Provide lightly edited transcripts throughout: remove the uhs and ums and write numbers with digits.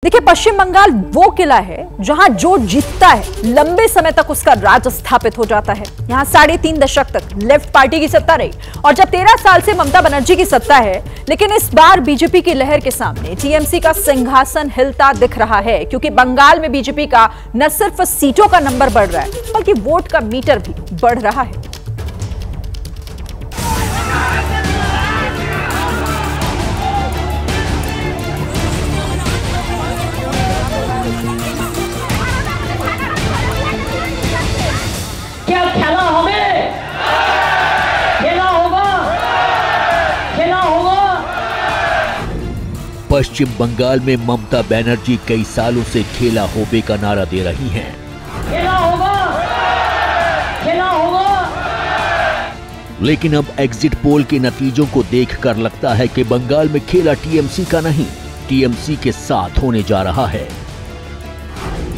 देखिए, पश्चिम बंगाल वो किला है जहां जो जीतता है लंबे समय तक उसका राज स्थापित हो जाता है। यहां 3.5 दशक तक लेफ्ट पार्टी की सत्ता रही और जब 13 साल से ममता बनर्जी की सत्ता है, लेकिन इस बार बीजेपी की लहर के सामने टीएमसी का सिंहासन हिलता दिख रहा है, क्योंकि बंगाल में बीजेपी का न सिर्फ सीटों का नंबर बढ़ रहा है बल्कि वोट का मीटर भी बढ़ रहा है। पश्चिम बंगाल में ममता बनर्जी कई सालों से खेला होबे का नारा दे रही हैं। खेला होगा, खेला होगा। लेकिन अब एग्जिट पोल के नतीजों को देखकर लगता है कि बंगाल में खेला टीएमसी का नहीं, टीएमसी के साथ होने जा रहा है।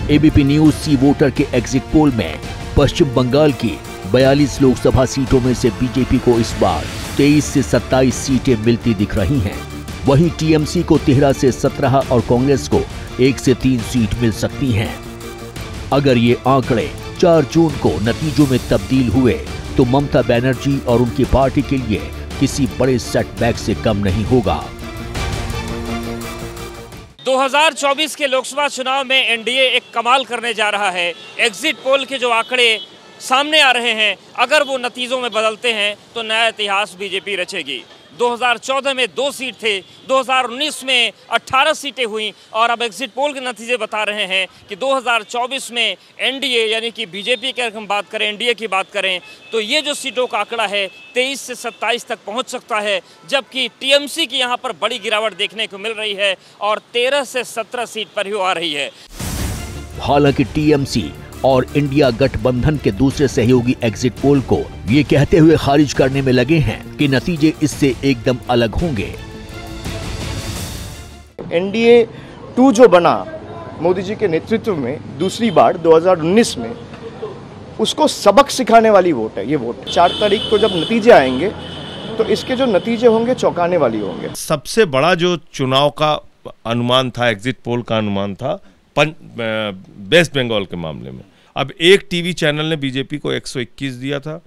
एबीपी न्यूज सी वोटर के एग्जिट पोल में पश्चिम बंगाल की 42 लोकसभा सीटों में से बीजेपी को इस बार 23 से 27 सीटें मिलती दिख रही हैं। वहीं टीएमसी को 13 से 17 और कांग्रेस को 1 से 3 सीट मिल सकती हैं। अगर ये आंकड़े 4 जून को नतीजों में तब्दील हुए तो ममता बनर्जी और उनकी पार्टी के लिए किसी बड़े सेटबैक से कम नहीं होगा। 2024 के लोकसभा चुनाव में एनडीए एक कमाल करने जा रहा है। एग्जिट पोल के जो आंकड़े सामने आ रहे हैं, अगर वो नतीजों में बदलते हैं तो नया इतिहास बीजेपी रचेगी। 2014 में 2 सीट थे, 2019 में 18 सीटें हुई और अब एग्जिट पोल के नतीजे बता रहे हैं कि 2024 में एनडीए यानी कि बीजेपी की अगर हम बात करें, एनडीए की बात करें, तो ये जो सीटों का आंकड़ा है 23 से 27 तक पहुंच सकता है, जबकि टीएमसी की यहां पर बड़ी गिरावट देखने को मिल रही है और 13 से 17 सीट पर ही आ रही है। हालांकि टीएमसी और इंडिया गठबंधन के दूसरे सहयोगी एग्जिट पोल को ये कहते हुए खारिज करने में लगे हैं कि नतीजे इससे एकदम अलग होंगे। एनडीए 2 जो बना मोदी जी के नेतृत्व में दूसरी बार 2019 में, उसको सबक सिखाने वाली वोट है ये वोट। 4 तारीख को जब नतीजे आएंगे तो इसके जो नतीजे होंगे चौंकाने वाली होंगे। सबसे बड़ा जो चुनाव का अनुमान था, एग्जिट पोल का अनुमान था वेस्ट बंगाल के मामले में। अब एक टीवी चैनल ने बीजेपी को 121 दिया था,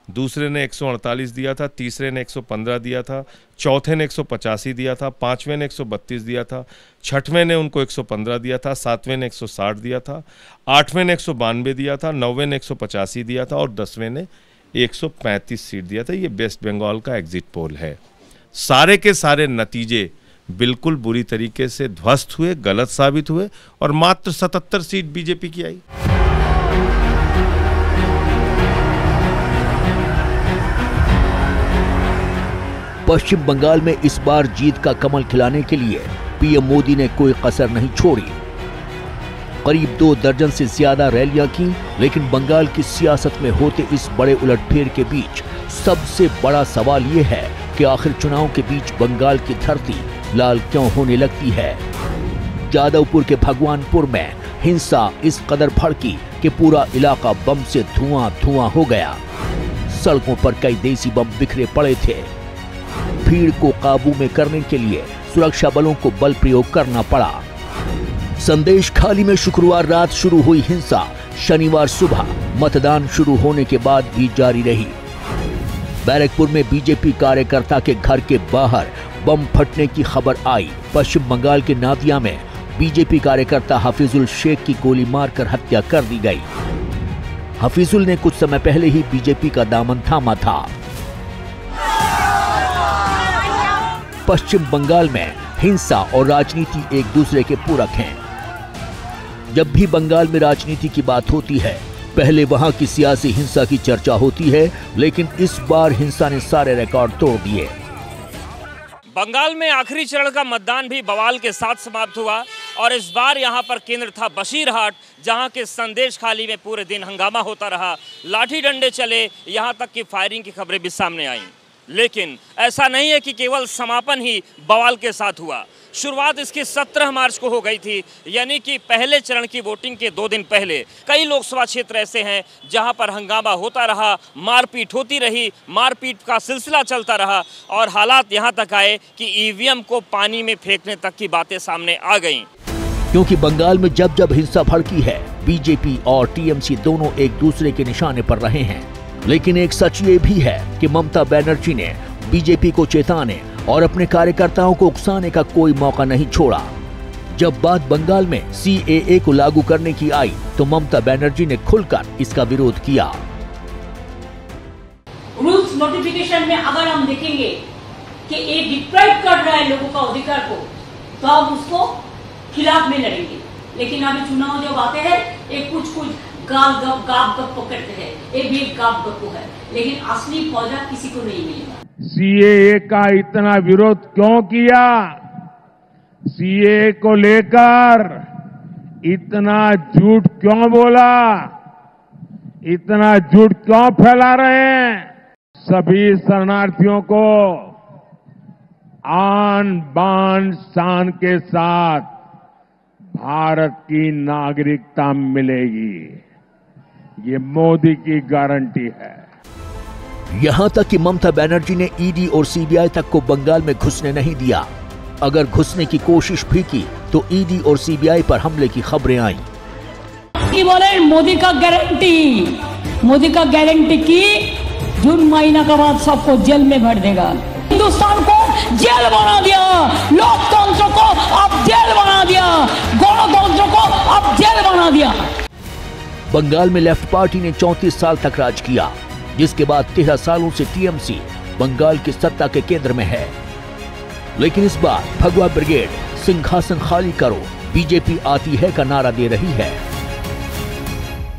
दूसरे ने 148 दिया था, तीसरे ने 115 दिया था, चौथे ने 185 दिया था, पांचवें ने 132 दिया था, छठवें ने उनको 115 दिया था, सातवें ने 160 दिया था, आठवें ने 192 दिया था, नौवें ने 185 दिया था और 10वें ने 135 सीट दिया था। ये वेस्ट बंगाल का एग्जिट पोल है। सारे के सारे नतीजे बिल्कुल बुरी तरीके से ध्वस्त हुए, गलत साबित हुए और मात्र 77 सीट बीजेपी की आई। पश्चिम बंगाल में इस बार जीत का कमल खिलाने के लिए पीएम मोदी ने कोई कसर नहीं छोड़ी। करीब 2 दर्जन से ज्यादा रैलियां की, लेकिन बंगाल की सियासत में होते इस बड़े उलटफेर के बीच सबसे बड़ा सवाल यह है कि आखिर चुनाव के बीच बंगाल की धरती लाल क्यों होने लगती है। जादवपुर के भगवानपुर में हिंसा इस कदर भड़की कि पूरा इलाका बम से धुआं धुआं हो गया। सड़कों पर कई देसी बम बिखरे पड़े थे। भीड़ को काबू में करने के लिए सुरक्षा बलों को बल प्रयोग करना पड़ा। संदेश खाली में शुक्रवार रात शुरू हुई हिंसा शनिवार सुबह मतदान शुरू होने के बाद भी जारी रही। बैरकपुर में बीजेपी कार्यकर्ता के घर के बाहर बम फटने की खबर आई। पश्चिम बंगाल के नादिया में बीजेपी कार्यकर्ता हफीजुल शेख की गोली मारकर हत्या कर दी गई। हफीजुल ने कुछ समय पहले ही बीजेपी का दामन थामा था। पश्चिम बंगाल में हिंसा और राजनीति एक दूसरे के पूरक हैं। जब भी बंगाल में राजनीति की बात होती है, पहले वहां की सियासी हिंसा की चर्चा होती है, लेकिन इस बार हिंसा ने सारे रिकॉर्ड तोड़ दिए। बंगाल में आखिरी चरण का मतदान भी बवाल के साथ समाप्त हुआ और इस बार यहां पर केंद्र था बशीरहाट, जहां के संदेश खाली में पूरे दिन हंगामा होता रहा। लाठी डंडे चले, यहां तक कि फायरिंग की खबरें भी सामने आईं। लेकिन ऐसा नहीं है कि केवल समापन ही बवाल के साथ हुआ। शुरुआत इसकी 17 मार्च को हो गई थी, यानी कि पहले चरण की वोटिंग के 2 दिन पहले। कई लोकसभा क्षेत्र ऐसे हैं जहां पर हंगामा होता रहा, मारपीट होती रही, मारपीट का सिलसिला चलता रहा और हालात यहां तक आए कि ईवीएम को पानी में फेंकने तक की बातें सामने आ गईं। क्योंकि बंगाल में जब जब हिंसा भड़की है, बीजेपी और टीएमसी दोनों एक दूसरे के निशाने पर रहे हैं। लेकिन एक सच ये भी है कि ममता बनर्जी ने बीजेपी को चेताने और अपने कार्यकर्ताओं को उकसाने का कोई मौका नहीं छोड़ा। जब बात बंगाल में CAA को लागू करने की आई तो ममता बनर्जी ने खुलकर इसका विरोध किया। रूल्स नोटिफिकेशन में अगर हम देखेंगे कि ये डिप्राइव कर रहा है लोगों का अधिकार को, तो हम उसको खिलाफ में लड़ेंगे। लेकिन अभी चुनाव जब आते हैं, एक कुछ गाप गप करते हैं, ये भी एक गाप गप है, लेकिन असली पौधा किसी को नहीं मिलेगा। CAA का इतना विरोध क्यों किया? CAA को लेकर इतना झूठ क्यों बोला? इतना झूठ क्यों फैला रहे हैं? सभी शरणार्थियों को आन बान शान के साथ भारत की नागरिकता मिलेगी, ये मोदी की गारंटी है। यहां तक कि ममता बनर्जी ने ED और CBI तक को बंगाल में घुसने नहीं दिया। अगर घुसने की कोशिश भी की तो ED और CBI पर हमले की खबरें आईं। बोले मोदी का गारंटी की जून महीना के बाद सबको जेल में भर देगा। हिंदुस्तान को जेल बना दिया, लोकतंत्र को अब जेल बना दिया, गणतंत्र को अब जेल बना दिया। बंगाल में लेफ्ट पार्टी ने 34 साल तक राज किया, जिसके बाद 13 सालों से TMC बंगाल की सत्ता के केंद्र में है। लेकिन इस बार भगवा ब्रिगेड सिंहासन खाली करो, बीजेपी आती है का नारा दे रही है।